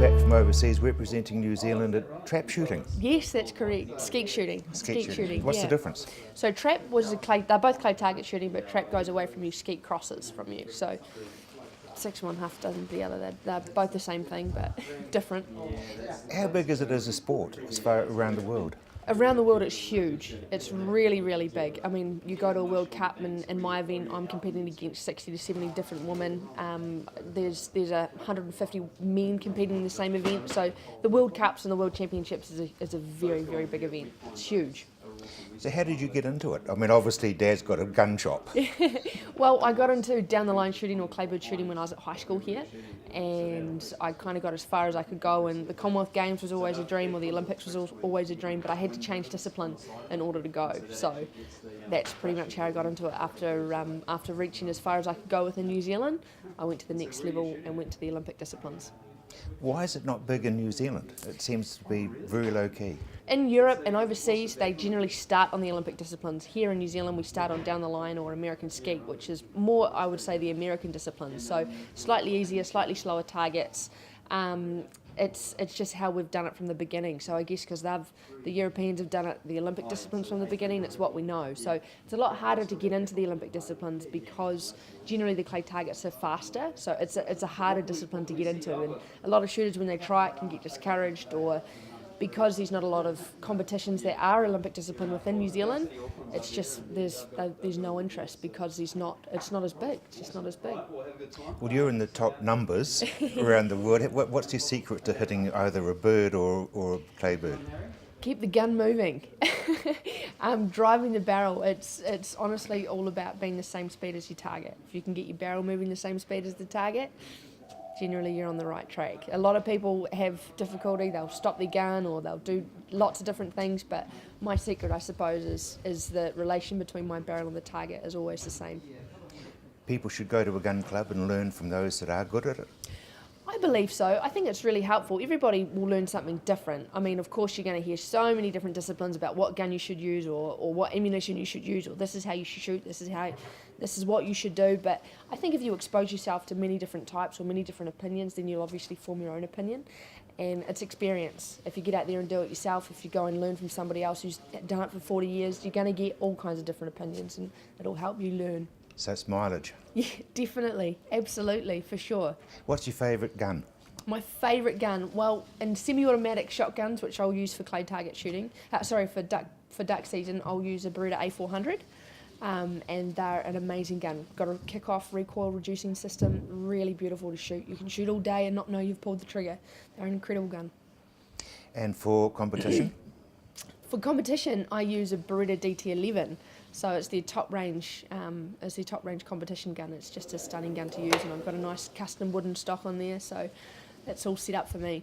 back from overseas representing New Zealand at trap shooting. Yes, that's correct. Skeet shooting. Skeet shooting. What's the difference? So trap was they're both clay target shooting, but trap goes away from you, skeet crosses from you. So 6 1 half dozen the other. They're both the same thing, but different. How big is it as a sport as far around the world? Around the world, it's huge. It's really, really big. I mean, you go to a World Cup, and in my event, I'm competing against 60 to 70 different women. There's 150 men competing in the same event. So the World Cups and the World Championships is a very, very big event. It's huge. So how did you get into it? I mean, obviously Dad's got a gun shop. Well, I got into down the line shooting or claybird shooting when I was at high school here, and I kind of got as far as I could go, and the Commonwealth Games was always a dream, or the Olympics was always a dream, but I had to change discipline in order to go. So that's pretty much how I got into it. After reaching as far as I could go within New Zealand, I went to the next level and went to the Olympic disciplines. Why is it not big in New Zealand? It seems to be very low key. In Europe and overseas, they generally start on the Olympic disciplines. Here in New Zealand, we start on down the line or American skeet, which is more, I would say, the American disciplines. So slightly easier, slightly slower targets. It's just how we've done it from the beginning. So I guess because the Europeans have done it, the Olympic disciplines from the beginning, it's what we know. So it's a lot harder to get into the Olympic disciplines because generally the clay targets are faster. So it's a harder discipline to get into. And a lot of shooters, when they try it, can get discouraged, or because there's not a lot of competitions that are Olympic discipline within New Zealand, it's just there's no interest because it's not as big. It's just not as big. Well, you're in the top numbers around the world. What's your secret to hitting either a bird or a clay bird? Keep the gun moving. Driving the barrel, it's honestly all about being the same speed as your target. If you can get your barrel moving the same speed as the target, generally you're on the right track. A lot of people have difficulty, they'll stop their gun or they'll do lots of different things, but my secret, I suppose, is the relation between my barrel and the target is always the same. People should go to a gun club and learn from those that are good at it. I believe so. I think it's really helpful. Everybody will learn something different. I mean, of course, you're going to hear so many different disciplines about what gun you should use or what ammunition you should use, or this is how you should shoot, this is what you should do. But I think if you expose yourself to many different types or many different opinions, then you'll obviously form your own opinion. And it's experience. If you get out there and do it yourself, if you go and learn from somebody else who's done it for 40 years, you're going to get all kinds of different opinions, and it'll help you learn. So it's mileage. Yeah, definitely. Absolutely, for sure. What's your favourite gun? My favourite gun, well, in semi-automatic shotguns, which I'll use for clay target shooting, for duck season, I'll use a Beretta A400, and they're an amazing gun. Got a kick-off recoil reducing system, really beautiful to shoot. You can shoot all day and not know you've pulled the trigger. They're an incredible gun. And for competition? For competition, I use a Beretta DT11. So it's their top range competition gun. It's just a stunning gun to use, and I've got a nice custom wooden stock on there, so it's all set up for me.